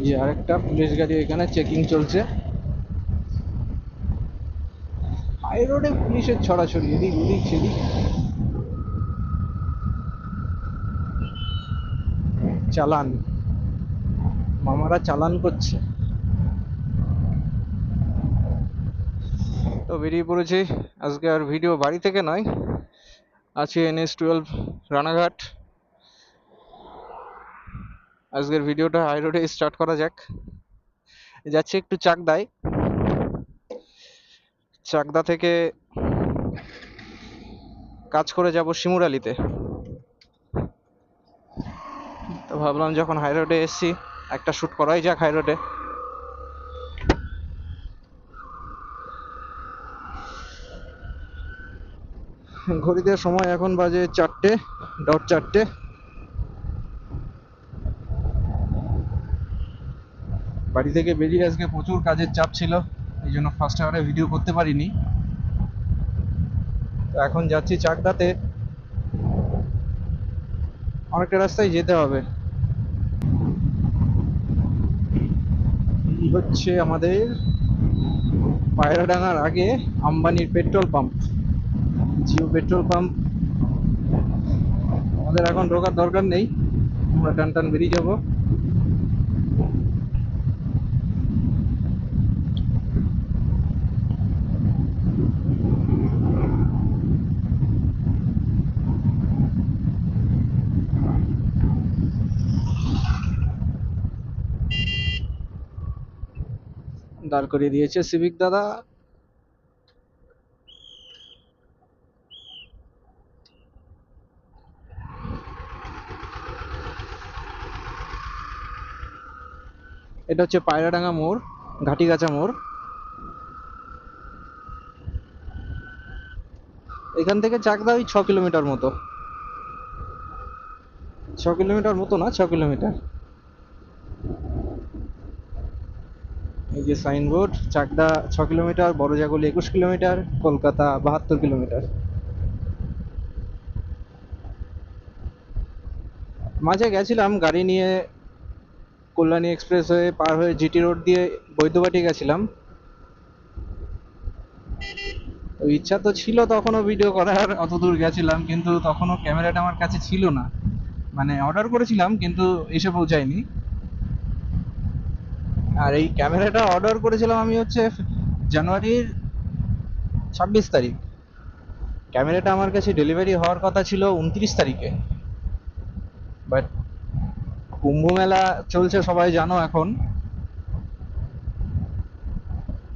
যে আরেকটা পুলিশ গাড়ি এখানে চেকিং চলছে। হাই রোডে পুলিশের ছড়াছড়ি, এদিক ওদিক সেদিক। চালান, মামারা চালান করছে। তো বেরিয়ে পড়েছি। আজকে আর ভিডিও বাড়ি থেকে নয়, আছি NH12 রানাঘাট। আজকের ভিডিওটা হাই রোডে স্টার্ট করা যাক। যাচ্ছি একটু চাকদায়, চাকদা থেকে কাজ করে যাব শিমুরালিতে। তো ভাবলাম যখন হাই রোডে এসছি একটা শ্যুট করাই যাক হাই রোডে। ঘড়িতে সময় এখন বাজে 4:00 বাড়ি থেকে বেরিয়ে আজকে প্রচুর কাজের চাপ ছিল, এই জন্য ফার্স্ট আওয়ারে ভিডিও করতে পারিনি। তো এখন যাচ্ছি চাকদাতে, অনেকটা রাস্তায় যেতে হবে। এই হচ্ছে আমাদের পায়রাডাঙ্গার আগে আম্বানির petrol pump, Jio petrol pump. আমাদের এখন ঢোকার দরকার নেই, আমরা টান টান বেরিয়ে যাবো। দাঁড় করিয়ে দিয়েছে সিভিক দাদা। এটা হচ্ছে পায়রাডাঙ্গা মোড়, ঘাটিগাছা মোড়। এখান থেকে চাকদা ওই 6 কিলোমিটার মতো, 6 কিলোমিটার মতো না, 6 কিলোমিটার। এই যে signboard, Chakdah 6 kilometre, Barajaguli 21 kilometre, Kolkata 72 kilometre. মাঝে গেছিলাম গাড়ি নিয়ে, কল্যাণী এক্সপ্রেস হয়ে পার হয়ে জিটি রোড দিয়ে বৈদ্যবাটি গেছিলাম। তো ইচ্ছা তো ছিল তখনও ভিডিও করার, অত দূর গেছিলাম, কিন্তু তখনও ক্যামেরাটা আমার কাছে ছিল না। মানে অর্ডার করেছিলাম কিন্তু এসে পৌঁছায়নি। আর এই ক্যামেরাটা অর্ডার করেছিলাম আমি হচ্ছে জানুয়ারির 26 তারিখ। ক্যামেরাটা আমার কাছে ডেলিভারি হওয়ার কথা ছিল 29 তারিখে। বাট কুম্ভ মেলা চলছে সবাই জানো এখন,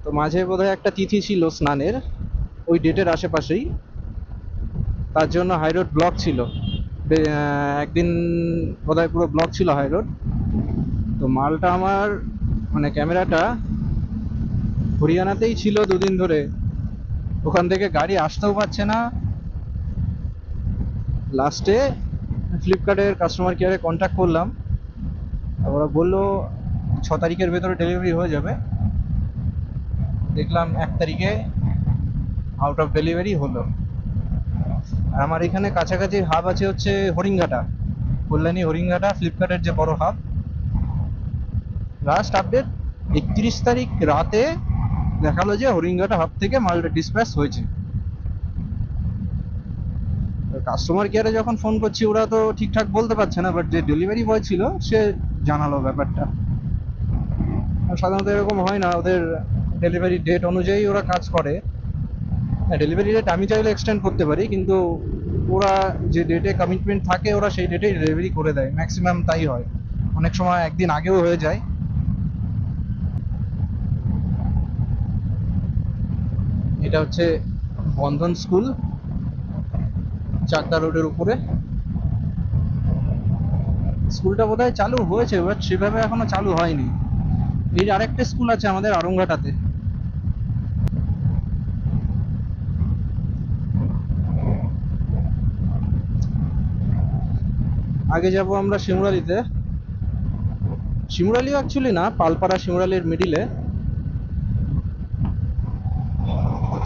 তো মাঝে বোধহয় একটা তিথি ছিল স্নানের, ওই ডেটের আশেপাশেই। তার জন্য হাই রোড ব্লক ছিল, একদিন বোধহয় পুরো ব্লক ছিল হাই রোড। তো মালটা আমার, মানে ক্যামেরাটা হরিয়ানাতেই ছিল 2 দিন ধরে, ওখান থেকে গাড়ি আসতেও পারছে না। লাস্টে ফ্লিপকার্টের কাস্টমার কেয়ারে কন্ট্যাক্ট করলাম, ওরা বললো 6 তারিখের ভেতরে ডেলিভারি হয়ে যাবে। দেখলাম 1 তারিখে আউট অফ ডেলিভারি হলো। আর আমার এখানে কাছাকাছি হাব আছে হচ্ছে হরিণঘাটা, কল্যাণী হরিণঘাটা, ফ্লিপকার্টের যে বড় হাব। লাস্ট আপডেট 31 তারিখ রাতে দেখালো যে হরিণঘাটা হাব থেকে মালটা ডিসপ্যাচ হয়েছে। কাস্টমার কেয়ারে যখন ফোন করছি ওরা তো ঠিকঠাক বলতে পারছে না, বাট যে ডেলিভারি বয় ছিল সে জানালো ব্যাপারটা। সাধারণত এরকম হয় না, ওদের ডেলিভারি ডেট অনুযায়ী ওরা কাজ করে। ডেলিভারি ডেট আমি চাইলে এক্সটেন্ড করতে পারি, কিন্তু ওরা যে ডেটে কমিটমেন্ট থাকে ওরা সেই ডেটেই ডেলিভারি করে দেয়, ম্যাক্সিমাম তাই হয়। অনেক সময় একদিন আগেও হয়ে যায়। এটা হচ্ছে বন্ধন স্কুল, চাকদা রোডের উপরে। স্কুলটা বোধহয় চালু হয়েছে, বাট সেভাবে এখনো চালু হয়নি। এর আরেকটা স্কুল আছে আমাদের আরংঘাটাতে। আগে যাব আমরা শিমুরালিতে। শিমুরালি অ্যাকচুয়ালি না, পালপাড়া শিমুরালির মিডিলে।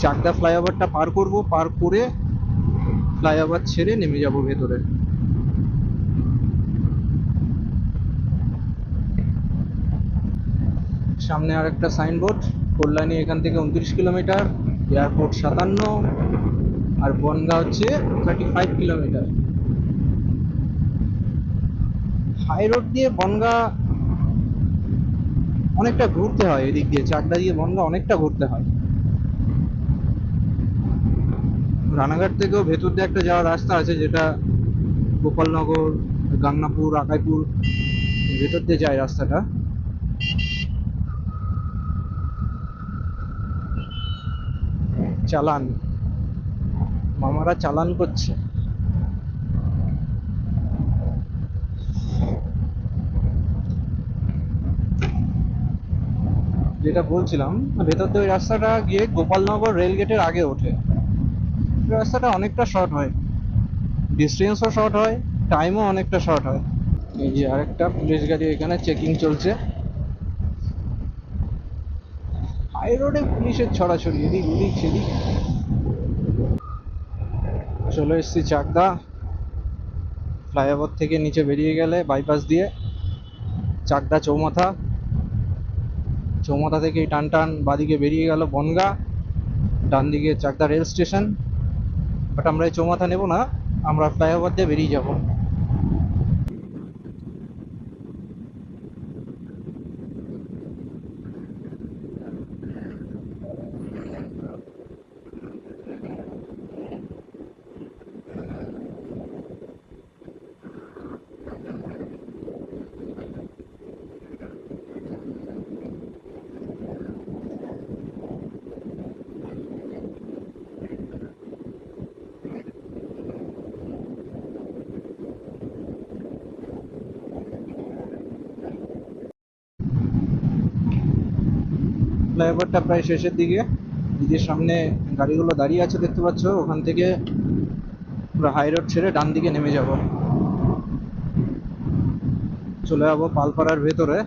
চাকদা ফ্লাইওভারটা পার করব, পার করে ফ্লাইওভার ছেড়ে নেমে যাব ভেতরে। সামনে আর একটা সাইনবোর্ড, কল্যাণী এখান থেকে 29 কিলোমিটার, এয়ারপোর্ট 57, আর বনগাঁ হচ্ছে 35 কিলোমিটার। হাই রোড দিয়ে বনগাঁ অনেকটা ঘুরতে হয়, এদিক দিয়ে চাকদা দিয়ে বনগাঁ অনেকটা ঘুরতে হয়। রানাঘাট থেকেও ভেতর দিয়ে একটা যাওয়ার রাস্তা আছে, যেটা গোপালনগর, গাংনাপুর, আকাইপুর ভেতর দিয়ে যায় রাস্তাটা। চালান, মামারা চালান করছে। যেটা বলছিলাম, ভেতর দিয়ে ওই রাস্তাটা গিয়ে গোপালনগর রেল গেটের আগে ওঠে। রাস্তাটা অনেকটা শর্ট হয়, ডিস্টেন্সও শর্ট হয়, টাইমও অনেকটা শর্ট হয়। এই যে আরেকটা পুলিশ গাড়ি এখানে চেকিং চলছে। হাই রোডে পুলিশের ছড়াছড়ি, এদিক ওদিক সেদিক। চলে এসেছি চাকদা। ফ্লাইওভার থেকে নিচে বেরিয়ে গেলে বাইপাস দিয়ে চাকদা চৌমাথা, চৌমাথা থেকে টান টান বাদিকে বেরিয়ে গেল বনগাঁ, ডান দিকে চাকদা রেল স্টেশন। বাট আমরা এই চৌমাথা নেব না, আমরা ফ্লাইওভার দিয়ে বেরিয়ে যাব। ফ্লাইওভারটা প্রায় শেষের দিকে। এই যে সামনে গাড়িগুলো দাঁড়িয়ে আছে দেখতে পাচ্ছ, ওখান থেকে পুরো হাই রোড ছেড়ে ডান দিকে নেমে যাব, চলে যাবো পালপাড়ার ভেতরে।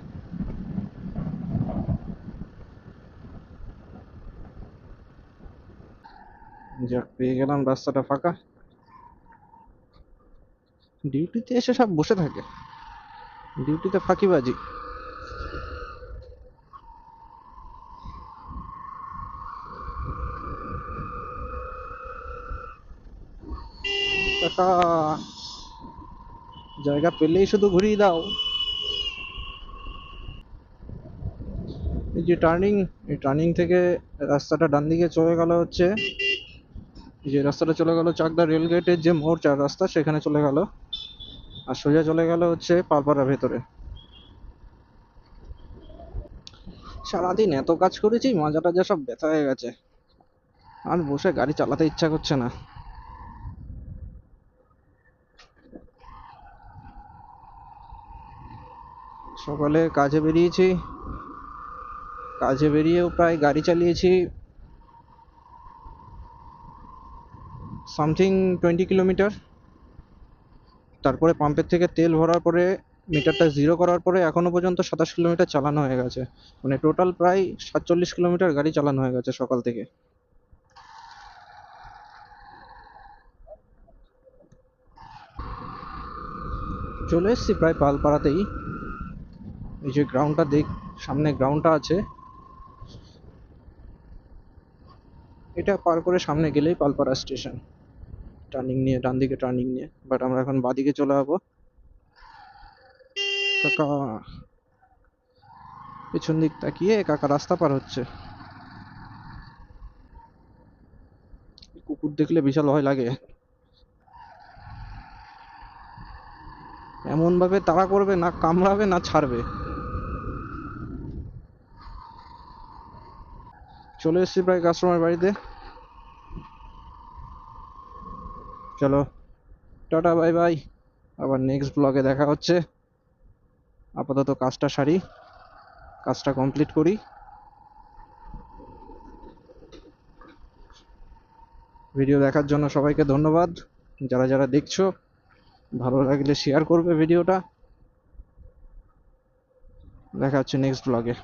যাক, পেয়ে গেলাম, রাস্তাটা ফাঁকা। ডিউটিতে এসে সব বসে থাকে, ডিউটিতে ফাঁকিবাজি। কাকা, জায়গা পেলেই শুধু ঘুরিয়ে দাও। এই যে টার্নিং, এই টার্নিং থেকে রাস্তাটা ডান দিকে চলে গেল হচ্ছে, এই যে রাস্তাটা চলে গেল চাকদা রেল গেটের যে মোড়, চার রাস্তা সেখানে চলে গেল, আর সোজা চলে গেল হচ্ছে পালপাড়ার ভেতরে। সারাদিন এত কাজ করেছি, মাজা টাজা সব ব্যথা হয়ে গেছে, আর বসে গাড়ি চালাতে ইচ্ছা করছে না। সকালে কাজে বেরিয়েছি, কাজে বেরিয়েও প্রায় গাড়ি চালিয়েছি সামথিং 20 কিলোমিটার। তারপরে পাম্পের থেকে তেল ভরার পরে, মিটারটা জিরো করার পরে এখনো পর্যন্ত 27 কিলোমিটার চালানো হয়ে গেছে। মানে টোটাল প্রায় 47 কিলোমিটার গাড়ি চালানো হয়ে গেছে সকাল থেকে। চলে এসেছি প্রায় পালপাড়াতেই। এই যে গ্রাউন্ডটা দেখ, সামনে গ্রাউন্ডটা আছে, এটা পার করে সামনে গেলেই পালপাড়া স্টেশন। টার্নিং নিয়ে, ডান দিকে টার্নিং নিয়ে, বাট আমরা এখন বাদিকে চলে যাবো। কাকা পেছন দিক তাকিয়ে কাকা রাস্তা পার হচ্ছে। কুকুর দেখলে বিশাল ভয় লাগে, এমন ভাবে তাড়া করবে, না কামড়াবে না ছাড়বে। চলে এসেছি প্রায় কাস্টমার বাড়িতে। চলো, টাটা, বাই বাই, আবার নেক্সট ব্লগে দেখা হচ্ছে। আপাতত কাজটা সারি, কাজটা কমপ্লিট করি। ভিডিও দেখার জন্য সবাইকে ধন্যবাদ। যারা যারা দেখছো, ভালো লাগলে শেয়ার করবে ভিডিওটা। দেখা হচ্ছে নেক্সট ব্লগে।